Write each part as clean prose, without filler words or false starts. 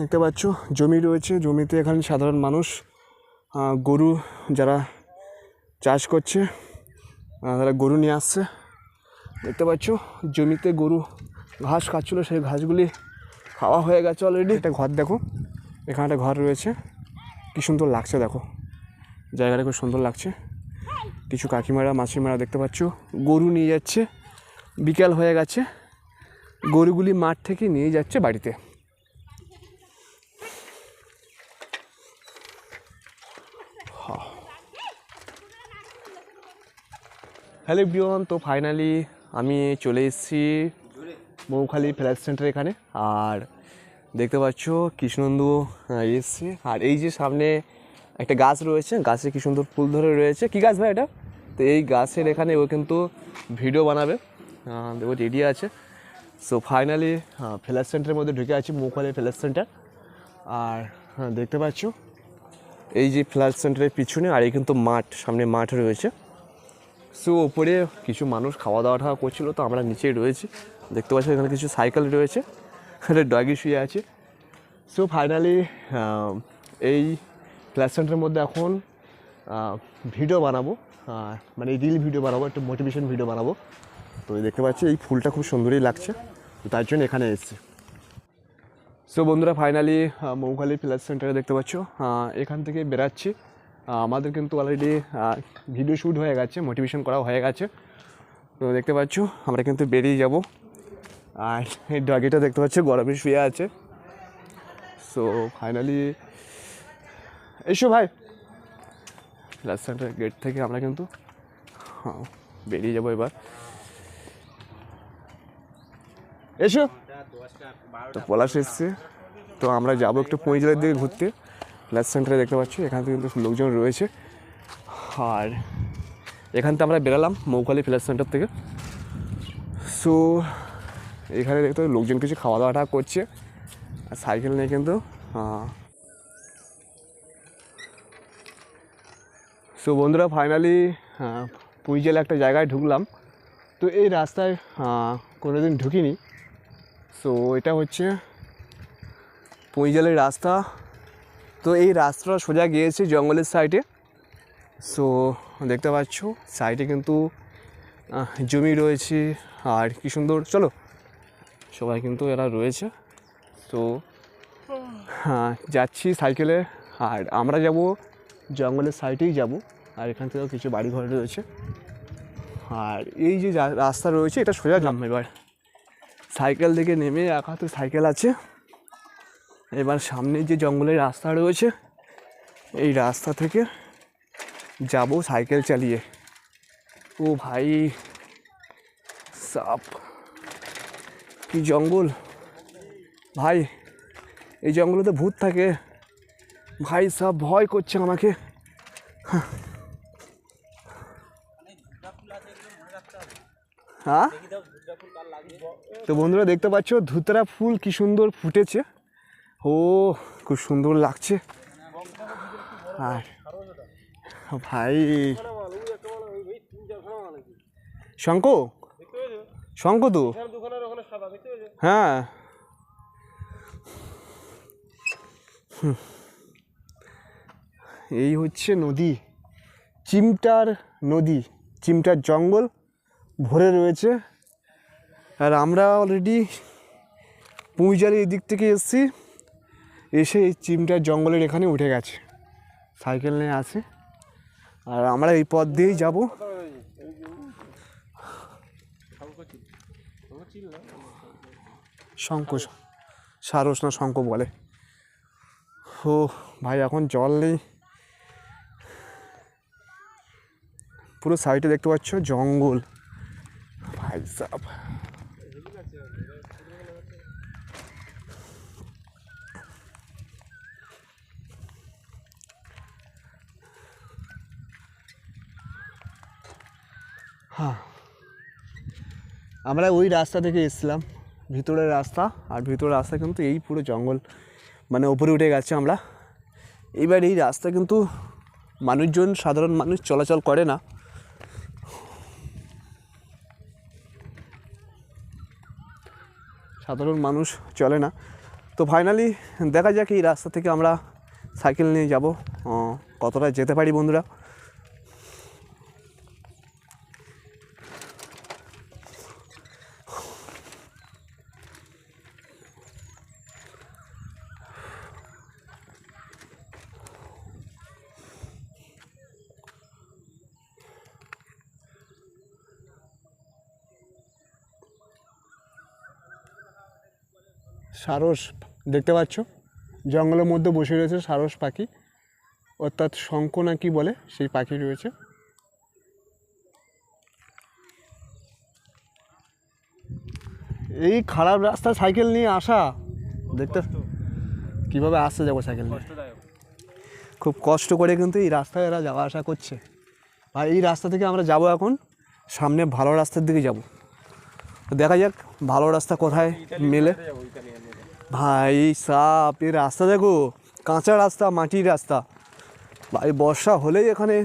দেখতে পাচ্ছ জমি রয়েছে, জমিতে এখানে সাধারণ মানুষ গরু যারা চাষ করছে তারা গরু নিয়ে আসছে। দেখতে পাচ্ছ জমিতে গরু ঘাস খাচ্ছিলো, সেই ঘাসগুলি খাওয়া হয়ে গেছে অলরেডি। একটা ঘর দেখো, এখানে একটা ঘর রয়েছে, কী সুন্দর লাগছে দেখো, জায়গাটা খুব সুন্দর লাগছে। কিছু কাকিমারা মাসিমারা দেখতে পাচ্ছ গরু নিয়ে যাচ্ছে, বিকেল হয়ে গেছে, গরুগুলি মাঠ থেকে নিয়ে যাচ্ছে বাড়িতে। হ্যালো এভরিওয়ান, তো ফাইনালি আমি চলে এসেছি মৌখালি ফ্ল্যাশ সেন্টার এখানে। আর দেখতে পাচ্ছ কৃষ্ণনন্দু এসছে, আর এই যে সামনে একটা গাছ রয়েছে, গাছে কি সুন্দর ফুল ধরে রয়েছে। কি গাছ ভাই এটা? তো এই গাছের এখানে ও কিন্তু ভিডিও বানাবে, দেখো রেডি আছে। সো ফাইনালি ফ্ল্যাশ সেন্টারের মধ্যে ঢুকে আছি, মৌখালি ফ্ল্যাশ সেন্টার। আর দেখতে পাচ্ছ এই যে ফ্ল্যাশ সেন্টারের পিছনে, আর এই কিন্তু মাঠ, সামনে মাঠ রয়েছে। সো ওপরে কিছু মানুষ খাওয়া দাওয়া করছিলো, তো আমরা নিচেই রয়েছি। দেখতে পাচ্ছি এখানে কিছু সাইকেল রয়েছে, একটা ডগি শুয়ে আছে। সো ফাইনালি এই ফ্ল্যাশ সেন্টারের মধ্যে এখন ভিডিও বানাবো, মানে রিল ভিডিও বানাবো, একটু মোটিভেশন ভিডিও বানাবো। তো দেখতে পাচ্ছি এই ফুলটা খুব সুন্দরই লাগছে, তো তার জন্য এখানে এসেছি। সো বন্ধুরা ফাইনালি মৌখালি ফ্ল্যাশ সেন্টারে দেখতে পাচ্ছ এখান থেকে বেরাচ্ছি। আমাদের কিন্তু অলরেডি ভিডিও শ্যুট হয়ে গেছে, মোটিভেশন করা হয়ে গেছে। তো দেখতে পাচ্ছ আমরা কিন্তু বেরিয়ে যাব। আর এই ডগিটা দেখতে পাচ্ছ গরমে শুয়ে আছে। সো ফাইনালি এসো ভাই, ফ্ল্যাশ সেন্টারের গেট থেকে আমরা কিন্তু বেরিয়ে যাবো এবার। এসো, তো পলাশ এসছে, তো আমরা যাবো একটু পঁইজলের দিকে ঘুরতে। ফ্ল্যাশ সেন্টারে দেখতে পাচ্ছি এখান থেকে কিন্তু লোকজন রয়েছে। আর এখান থেকে আমরা বেরালাম মৌখালি ফ্ল্যাশ সেন্টার থেকে। সো এখানে দেখতে লোকজন কিছু খাওয়া দাওয়াটা করছে, আর সাইকেল নিয়ে কিন্তু সো বন্ধুরা ফাইনালি পুইজেল একটা জায়গায় ঢুকলাম। তো এই রাস্তায় কোনোদিন ঢুকিনি। সো এটা হচ্ছে পুইজেলের রাস্তা। তো এই রাস্তাটা সোজা গিয়েছে জঙ্গলের সাইডে। সো দেখতে পাচ্ছ সাইডে কিন্তু জমি রয়েছে, আর কি সুন্দর, চলো সবাই কিন্তু এরা রয়েছে। তো যাচ্ছি সাইকেলে, আর আমরা যাব জঙ্গলের সাইডেই যাব। আর এখান থেকেও কিছু বাড়িঘর রয়েছে, আর এই যে রাস্তা রয়েছে এটা সোজা যাম। এবার সাইকেল থেকে নেমে এক হাতে সাইকেল আছে, এবার সামনে যে জঙ্গলের রাস্তা রয়েছে এই রাস্তা থেকে যাব সাইকেল চালিয়ে। ও ভাই সাপ, কি জঙ্গল ভাই, এই জঙ্গলে তো ভূত থাকে ভাই, সব ভয় করছে আমাকে। হ্যাঁ, তো বন্ধুরা দেখতে পাচ্ছ ধুতরা ফুল কি সুন্দর ফুটেছে, ও খুব সুন্দর লাগছে। আর ভাই শঙ্খ, শঙ্খ তো হ্যাঁ, এই হচ্ছে নদী, চিমটার নদী, চিমটার জঙ্গল ভরে রয়েছে। আর আমরা অলরেডি পুঁইজালি দিক থেকে এসেছি, এসে এই চিমটার জঙ্গলের এখানে উঠে গেছে, সাইকেল নিয়ে আসে। আর আমরা এই পথ দিয়েই যাব। শঙ্খ, সারস না শঙ্খ বলে। ও ভাই এখন জল নেই, পুরো সাইডে দেখতে পাচ্ছ জঙ্গল ভাই সাব। হ্যাঁ, আমরা ওই রাস্তা থেকে এসেছিলাম, ভিতরের রাস্তা, আর ভিতরের রাস্তা কিন্তু এই পুরো জঙ্গল, মানে উপরে উঠে গেছে আমরা। এবার এই রাস্তা কিন্তু মানুষজন, সাধারণ মানুষ চলাচল করে না, সাধারণ মানুষ চলে না। তো ফাইনালি দেখা যাক এই রাস্তা থেকে আমরা সাইকেল নিয়ে যাব কতটা যেতে পারি বন্ধুরা। সারস দেখতে পাচ্ছ, জঙ্গলের মধ্যে বসে রয়েছে সারস পাখি, অর্থাৎ শঙ্খ না কি বলে সেই পাখি রয়েছে। এই খারাপ রাস্তায় সাইকেল নিয়ে আসা দেখতে কীভাবে আসতে যাবো সাইকেল নিয়ে, খুব কষ্ট করে কিন্তু এই রাস্তায় এরা যাওয়া আসা করছে। আর এই রাস্তা থেকে আমরা যাব এখন সামনে ভালো রাস্তার দিকে যাব। তো দেখা যাক ভালো রাস্তা কোথায় মেলে। ভাই সাপ, এই রাস্তা দেখো, কাঁচা রাস্তা, মাটির রাস্তা। ভাই বর্ষা হলেই এখানে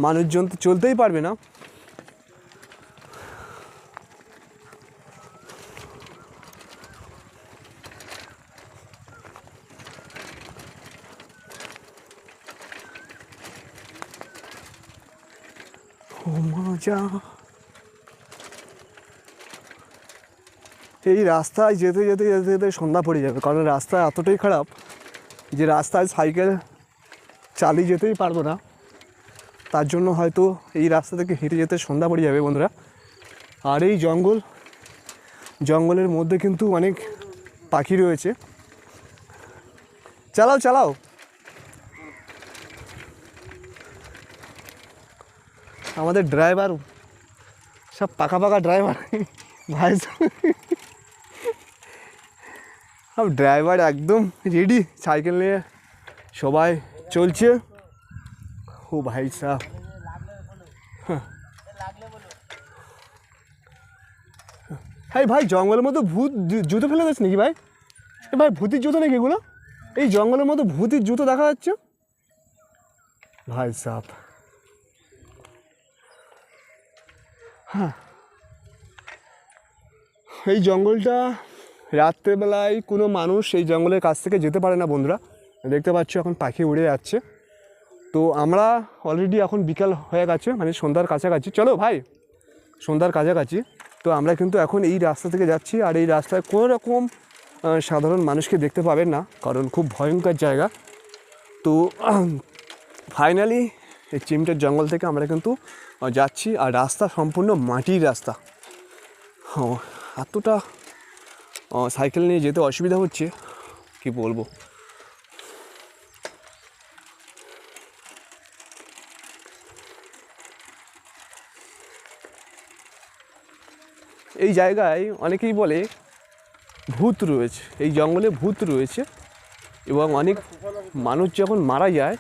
মানুষজন তো চলতেই পারবে না। ও মজা। এই রাস্তায় যেতে যেতে যেতে যেতে সন্ধ্যা পড়ে যাবে, কারণ রাস্তা এতটাই খারাপ যে রাস্তায় সাইকেল চালিয়ে যেতেই পারবো না। তার জন্য হয়তো এই রাস্তা থেকে হেঁটে যেতে সন্ধ্যা পড়ে যাবে বন্ধুরা। আর এই জঙ্গলের মধ্যে কিন্তু অনেক পাখি রয়েছে। চালাও চালাও। আমাদের ড্রাইভার সব পাকা পাকা ড্রাইভার ভাই, সব ড্রাইভার একদম রেডি, সাইকেল নিয়ে সবাই চলছে। ও ভাই সাহ, হ্যাঁ ভাই জঙ্গলের মধ্যে ভূত জুতো ফেলে দিস নাকি ভাই? এ ভাই ভূতির জুতো নাকি এগুলো? এই জঙ্গলের মধ্যে ভূতির জুতো দেখা যাচ্ছে ভাই সাহ। হ্যাঁ, এই জঙ্গলটা রাত্রেবেলায় কোনো মানুষ এই জঙ্গলের কাছ থেকে যেতে পারে না বন্ধুরা। দেখতে পাচ্ছ এখন পাখি উড়ে যাচ্ছে। তো আমরা অলরেডি এখন বিকাল হয়ে গেছে, মানে সন্ধ্যার কাছাকাছি। চলো ভাই, সন্ধ্যার কাছাকাছি। তো আমরা কিন্তু এখন এই রাস্তা থেকে যাচ্ছি। আর এই রাস্তায় কোনো রকম সাধারণ মানুষকে দেখতে পাবেন না, কারণ খুব ভয়ঙ্কর জায়গা। তো ফাইনালি এই চিমটের জঙ্গল থেকে আমরা কিন্তু যাচ্ছি। আর রাস্তা সম্পূর্ণ মাটির রাস্তা। এতটা সাইকেল নিয়ে যেতে অসুবিধা হচ্ছে কি বলবো। এই জায়গায় অনেকেই বলে ভূত রয়েছে, এই জঙ্গলে ভূত রয়েছে। এবং অনেক মানুষ যখন মারা যায়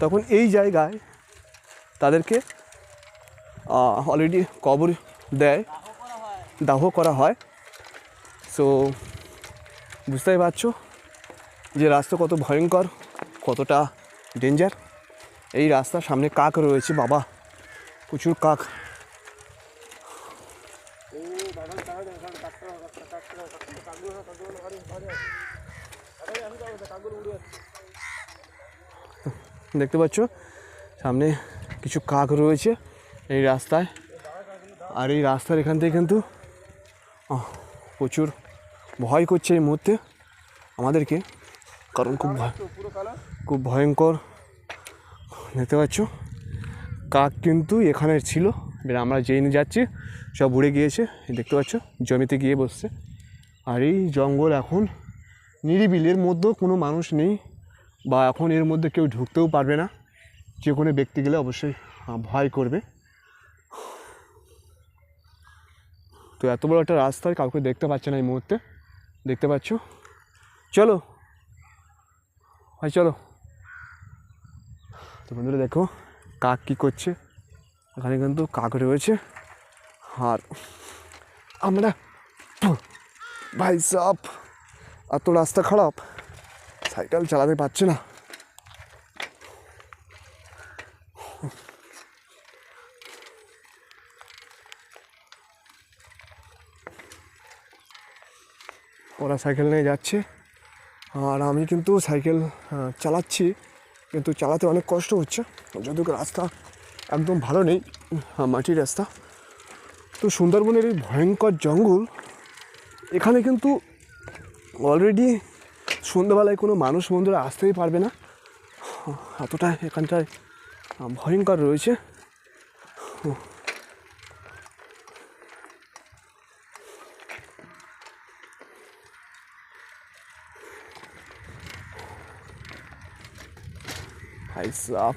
তখন এই জায়গায় তাদেরকে অলরেডি কবর দেয়, দাহ করা হয়। সো বুঝতেই পারছো যে রাস্তা কত ভয়ঙ্কর, কতটা ডেঞ্জার। এই রাস্তার সামনে কাক রয়েছে, বাবা প্রচুর কাক। দেখতে পাচ্ছ সামনে কিছু কাক রয়েছে এই রাস্তায়। আর এই রাস্তার এখান থেকে কিন্তু প্রচুর ভয় করছে এই মুহূর্তে আমাদেরকে, কারণ খুব ভয়ঙ্কর। দেখতে পাচ্ছ কাক কিন্তু এখানে ছিল, আমরা যেই নিয়ে যাচ্ছি সব উড়ে গিয়েছে। দেখতে পাচ্ছ জমিতে গিয়ে বসছে। আর এই জঙ্গল এখন নিরিবিলি, এর মধ্যেও কোনো মানুষ নেই, বা এখন এর মধ্যে কেউ ঢুকতেও পারবে না। যে কোনো ব্যক্তি গেলে অবশ্যই ভয় করবে। তো এত বড় একটা রাস্তায় কাউকে দেখতে পাচ্ছে না এই মুহূর্তে, দেখতে পাচ্ছ। চলো ভাই চলো। তো বন্ধুরা দেখো কাক কী করছে, এখানে কিন্তু কাক রয়েছে। আর আমরা ভাই সাপ, এত রাস্তা খারাপ, সাইকেল চালাতে পারছে না। ওরা সাইকেল নিয়ে যাচ্ছে। আর আমি কিন্তু সাইকেল চালাচ্ছি, কিন্তু চালাতে অনেক কষ্ট হচ্ছে, যদিও রাস্তা একদম ভালো নেই, মাটির রাস্তা। তো সুন্দরবনের এই ভয়ঙ্কর জঙ্গল, এখানে কিন্তু অলরেডি সন্ধ্যাবেলায় কোনো মানুষ বন্ধুরা আসতেই পারবে না, এতটা এখানটায় ভয়ঙ্কর রয়েছে। সাপ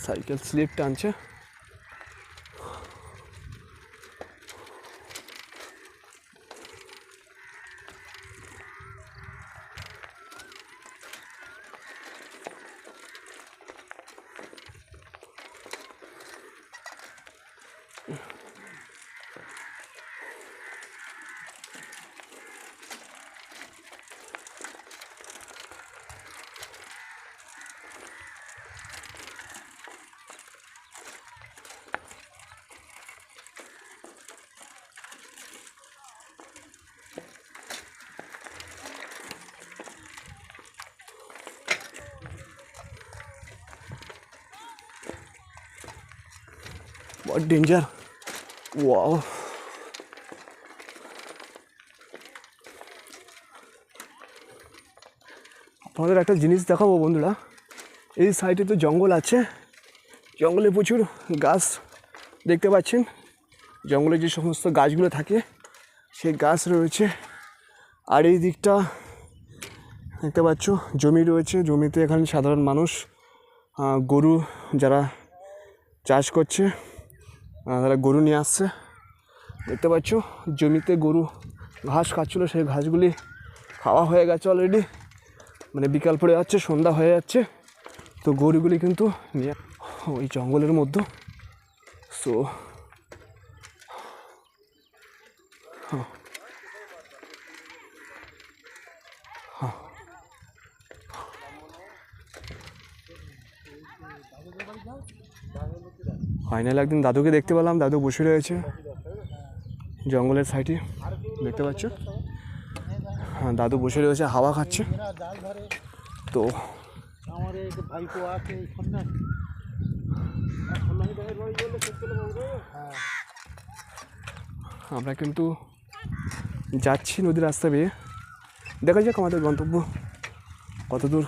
সাইকেল স্লিপ টানছে। बहुत डेंजर। वाओ, আপনাদের একটা জিনিস দেখাবো বন্ধুরা, এই সাইডে তো জঙ্গল আছে, জঙ্গলে প্রচুর গাছ দেখতে পাচ্ছেন, জঙ্গলে যে সমস্ত গাছগুলো থাকে সেই গাছ রয়েছে। আর এই দিকটা দেখতে পাচ্ছ জমি রয়েছে, জমিতে এখানে সাধারণ মানুষ গরু যারা চাষ করছে তারা গরু নিয়ে আসছে। দেখতে পাচ্ছ জমিতে গরু ঘাস খাচ্ছিলো, সেই ঘাসগুলি খাওয়া হয়ে গেছে অলরেডি, মানে বিকাল পড়ে যাচ্ছে, সন্ধ্যা হয়ে যাচ্ছে। তো গরুগুলি কিন্তু নিয়ে ওই জঙ্গলের মধ্যে। সো ফাইনাল একদিন দাদুকে দেখতে পেলাম, দাদু বসে রয়েছে জঙ্গলের সাইডে, দেখতে পাচ্ছ। হ্যাঁ, দাদু বসে রয়েছে, হাওয়া খাচ্ছে। তো আমরা কিন্তু যাচ্ছি নদীর রাস্তা বেয়ে, দেখা যাক আমাদের গন্তব্য কত দূর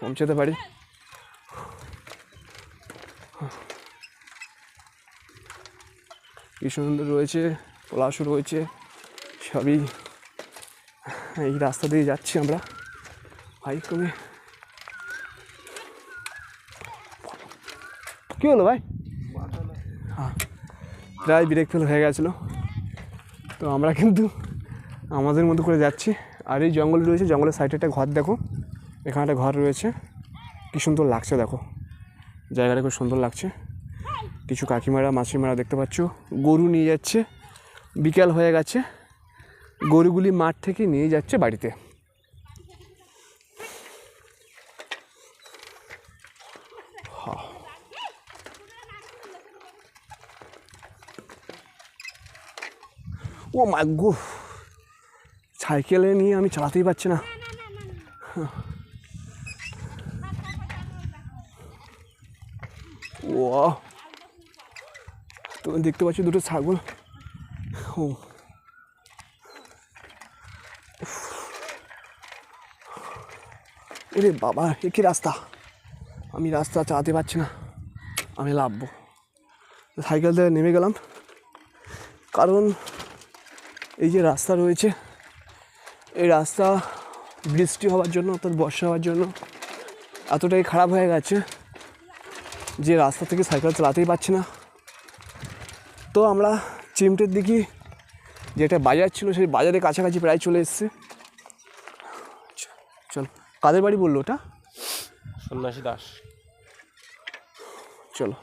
পৌঁছাতে পারি। কি সুন্দর রয়েছে, পলাশও রয়েছে, সবই এই রাস্তা দিয়ে যাচ্ছি আমরা। ভাই কমে কী হলো ভাই? হ্যাঁ, প্রায় ব্রেক ফেল হয়ে গেছিলো। তো আমরা কিন্তু আমাদের মতো করে যাচ্ছি। আর এই জঙ্গল রয়েছে, জঙ্গলের সাইডে একটা ঘর দেখো, এখানে একটা ঘর রয়েছে, কী সুন্দর লাগছে দেখো, জায়গাটা খুব সুন্দর লাগছে। কিছু কাকিমারা মাসিমারা দেখতে পাচ্ছ গরু নিয়ে যাচ্ছে, বিকাল হয়ে গেছে, গরুগুলি মাঠ থেকে নিয়ে যাচ্ছে বাড়িতে। ও মা গো, সাইকেলে নিয়ে আমি চালাতেই পারছি না। ও, তুমি দেখতে পাচ্ছ দুটো ছাগল। ও এরে বাবা, এ কি রাস্তা, আমি রাস্তা চালাতে পারছি না, আমি লাভবো। সাইকেল থেকে নেমে গেলাম, কারণ এই যে রাস্তা রয়েছে, এই রাস্তা বৃষ্টি হওয়ার জন্য অর্থাৎ বর্ষা হওয়ার জন্য এতটাই খারাপ হয়ে গেছে যে রাস্তা থেকে সাইকেল চালাতেই পারছি না। তো আমরা চিমটের দিকে যেটা বাজার ছিল সেই বাজারের কাছাকাছি প্রায় চলে এসেছে। চল, কাদের বাড়ি বললো ওটা? সন্ন্যাসী দাস। চলো।